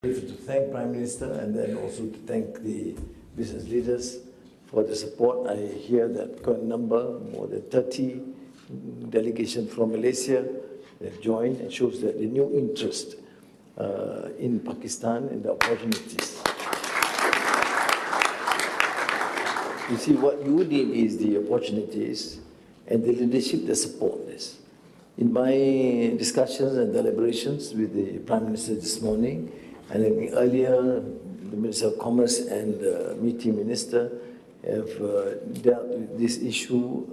To thank Prime Minister and then also to thank the business leaders for the support. I hear that quite a number, more than 30 delegations from Malaysia that joined, and shows that the new interest in Pakistan and the opportunities. You see, what you need is the opportunities and the leadership that support this. In my discussions and deliberations with the Prime Minister this morning, and earlier, the Minister of Commerce and the Meeting Minister have dealt with this issue,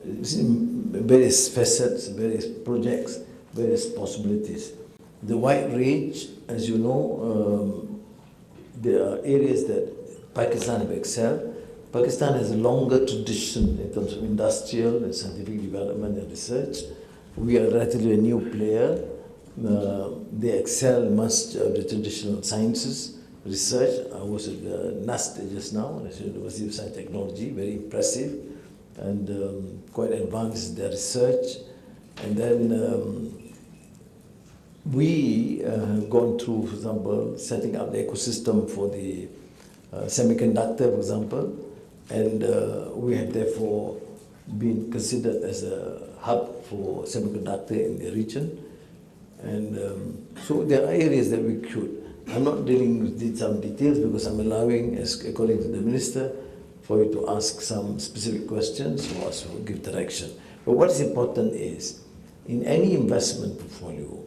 various facets, various projects, various possibilities. The wide range, as you know, there are areas that Pakistan have excelled. Pakistan has a longer tradition in terms of industrial and scientific development and research. We are relatively a new player. They excel much of the traditional sciences, research. I was at the NAST just now, National University of Science and Technology, very impressive and quite advanced their research. And then we have gone through, for example, setting up the ecosystem for the semiconductor, for example, and we have therefore been considered as a hub for semiconductor in the region. And so there are areas that we could. I'm not dealing with some details because I'm allowing, as according to the Minister, for you to ask some specific questions or also give direction. But what is important is, in any investment portfolio,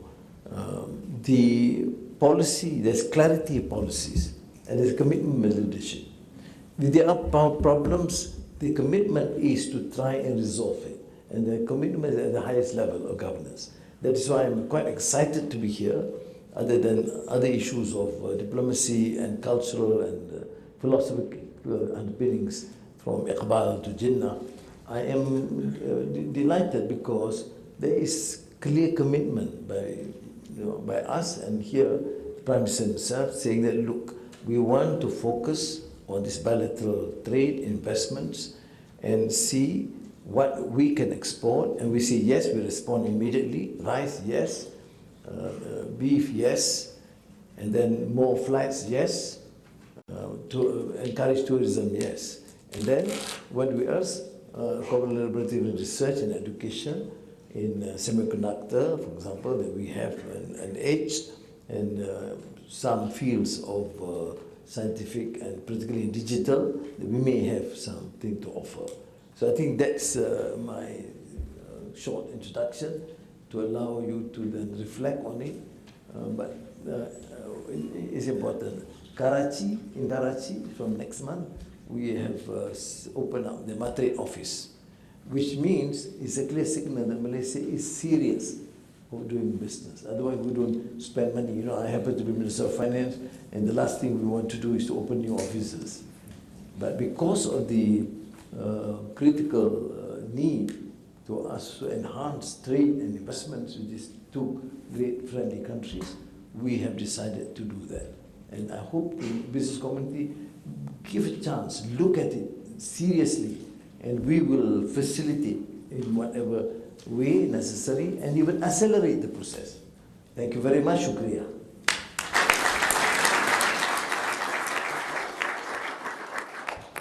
the policy, there's clarity of policies and there's commitment with leadership. If there are problems, the commitment is to try and resolve it. And the commitment is at the highest level of governance. That is why I'm quite excited to be here, other than other issues of diplomacy and cultural and philosophical underpinnings from Iqbal to Jinnah. I am delighted because there is clear commitment by us, and here the Prime Minister himself saying that, look, we want to focus on this bilateral trade investments and see what we can export, and we say yes, we respond immediately. Rice, yes. Beef, yes. And then more flights, yes. To encourage tourism, yes. And then what we ask, collaborative in research and education in semiconductor, for example, that we have an edge, and some fields of scientific and particularly digital, that we may have something to offer. So I think that's my short introduction to allow you to then reflect on it. But it's important. In Karachi, from next month, we have opened up the Matrade office, which means it's a clear signal that Malaysia is serious of doing business. Otherwise, we don't spend money. You know, I happen to be Minister of Finance, and the last thing we want to do is to open new offices. But because of the critical need to us to enhance trade and investments with these two great friendly countries, we have decided to do that. And I hope the business community give a chance, look at it seriously, and we will facilitate in whatever way necessary and even accelerate the process. Thank you very much. Shukriya.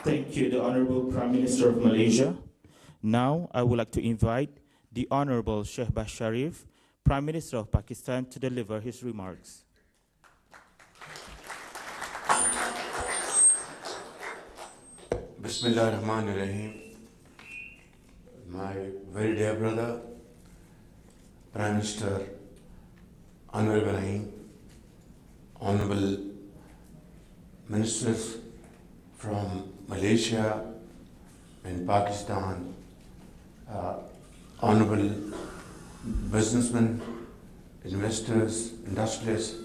Thank you, the Honorable Prime Minister of Malaysia. Now, I would like to invite the Honorable Shehbaz Sharif, Prime Minister of Pakistan, to deliver his remarks. Bismillah ar-Rahman ar-Rahim. My very dear brother, Prime Minister Anwar Ibrahim, Honorable Ministers from Malaysia and Pakistan, honorable businessmen, investors, industrialists,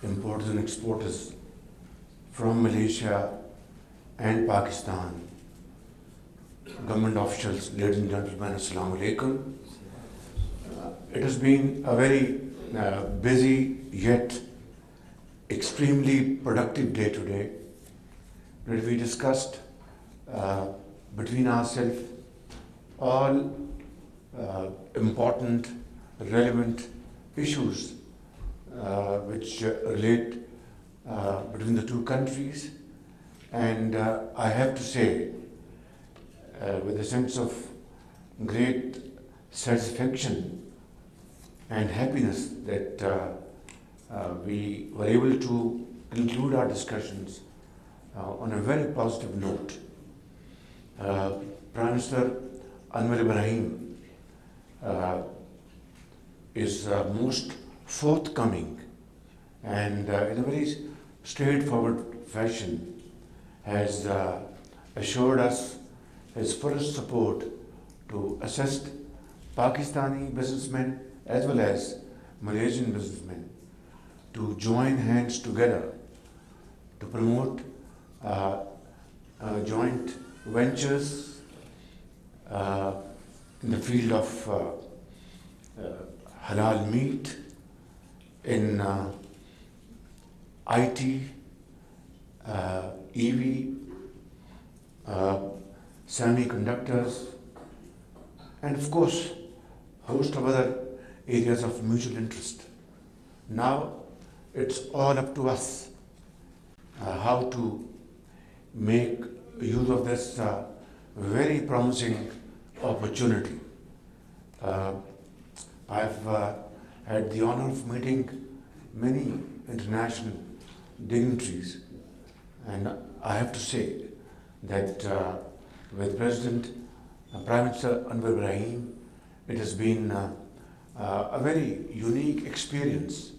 importers and exporters from Malaysia and Pakistan, government officials, ladies and gentlemen, Assalamu alaikum. It has been a very busy yet extremely productive day today, where we discussed between ourselves all important, relevant issues which relate between the two countries. And I have to say, with a sense of great satisfaction and happiness, that we were able to conclude our discussions on a very positive note. Prime Minister Anwar Ibrahim is most forthcoming and in a very straightforward fashion has assured us his fullest support to assist Pakistani businessmen as well as Malaysian businessmen to join hands together to promote joint ventures in the field of halal meat, in IT, EV, semiconductors, and of course, a host of other areas of mutual interest. Now, it's all up to us how to make use of this very promising opportunity. I've had the honor of meeting many international dignitaries, and I have to say that with President Prime Minister Anwar Ibrahim, it has been a very unique experience.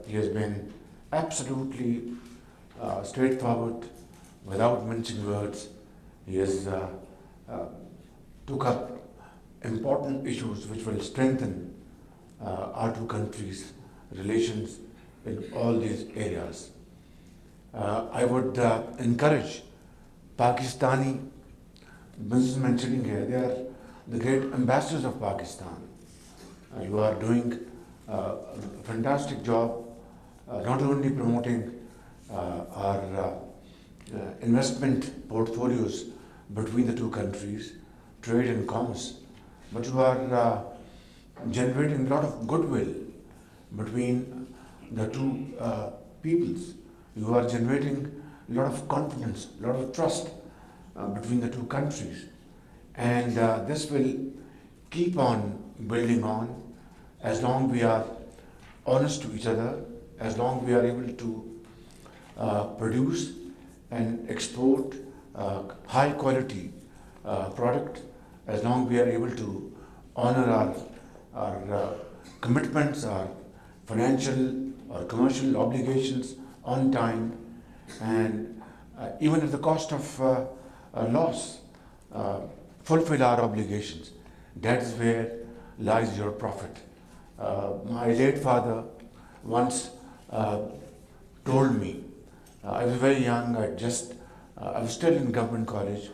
He has been absolutely straightforward, without mincing words. He has took up important issues which will strengthen our two countries' relations in all these areas. I would encourage Pakistani businessmen sitting here. They are the great ambassadors of Pakistan. You are doing a fantastic job, not only promoting our investment portfolios between the two countries, trade and commerce, but you are generating a lot of goodwill between the two peoples. You are generating a lot of confidence, a lot of trust between the two countries. And this will keep on building on as long we are honest to each other, as long we are able to produce and export high quality product, as long we are able to honor our commitments, our financial or commercial obligations on time, and even at the cost of loss, fulfill our obligations. That is where lies your profit. My late father once told me, I was very young, I was still in government college,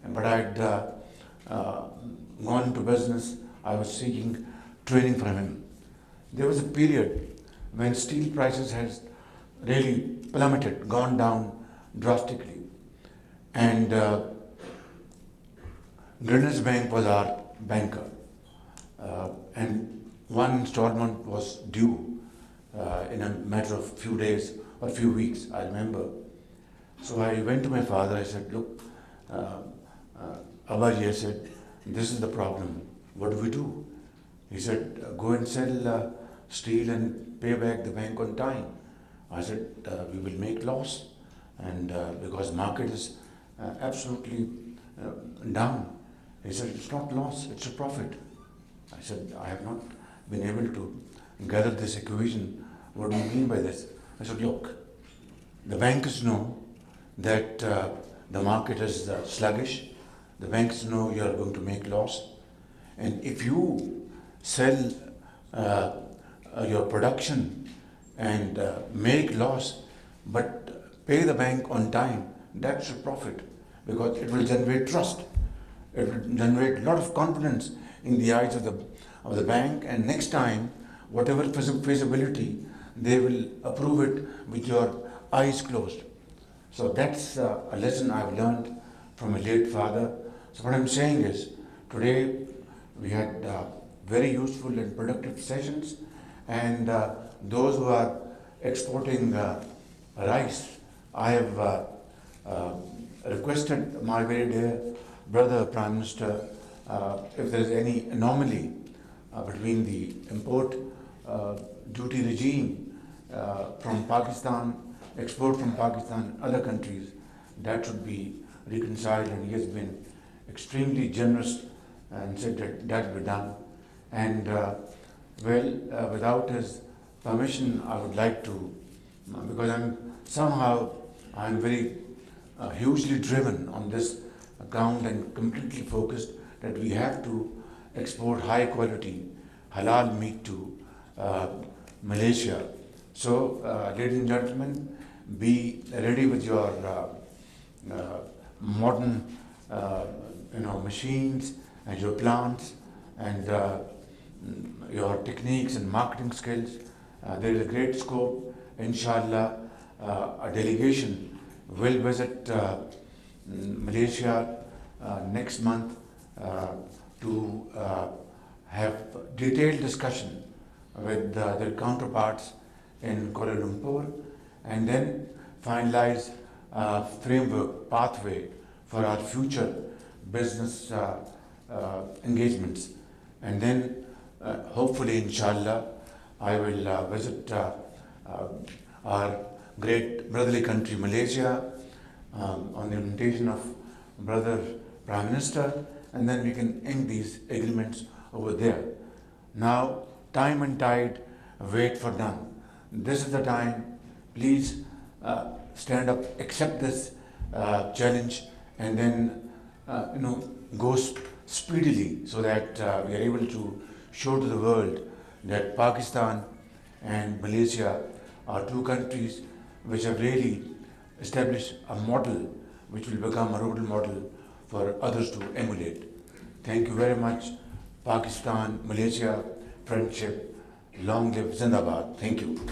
but I had gone into business. I was seeking training from him. There was a period when steel prices had really plummeted, gone down drastically. And Greenwich Bank was our banker. And one installment was due in a matter of few days or few weeks, I remember. So I went to my father, I said, look, Abaji, I said, this is the problem, what do we do? He said, go and sell steel and pay back the bank on time. I said, we will make loss, and because market is absolutely down. He said, it's not loss, it's a profit. I said, I have not been able to gather this equation. What do you mean by this? I said, look, the bankers know that the market is sluggish. The banks know you are going to make loss. And if you sell your production and make loss, but pay the bank on time, that's a profit, because it will generate trust. It will generate a lot of confidence in the eyes of the bank, and next time, whatever feasibility, they will approve it with your eyes closed. So that's a lesson I've learned from my late father. So what I'm saying is, today we had very useful and productive sessions, and those who are exporting rice, I have requested my very dear brother Prime Minister, if there is any anomaly between the import duty regime from Pakistan, export from Pakistan, other countries, that should be reconciled, and he has been extremely generous and said that that will be done. And without his permission, I would like to, because I'm very hugely driven on this account and completely focused that we have to export high quality halal meat to Malaysia. So, ladies and gentlemen, be ready with your modern machines and your plants and your techniques and marketing skills. There is a great scope. Inshallah, a delegation will visit Malaysia next month to have detailed discussion with their counterparts in Kuala Lumpur, and then finalize a framework pathway for our future business engagements. And then hopefully, inshallah, I will visit our great brotherly country Malaysia on the invitation of brother Prime Minister, and then we can ink these agreements over there. Now, time and tide wait for none. This is the time. Please stand up, accept this challenge, and then go speedily so that we are able to show to the world that Pakistan and Malaysia are two countries which have really established a model which will become a role model for others to emulate. Thank you very much. Pakistan, Malaysia, friendship, long live Zindabad. Thank you.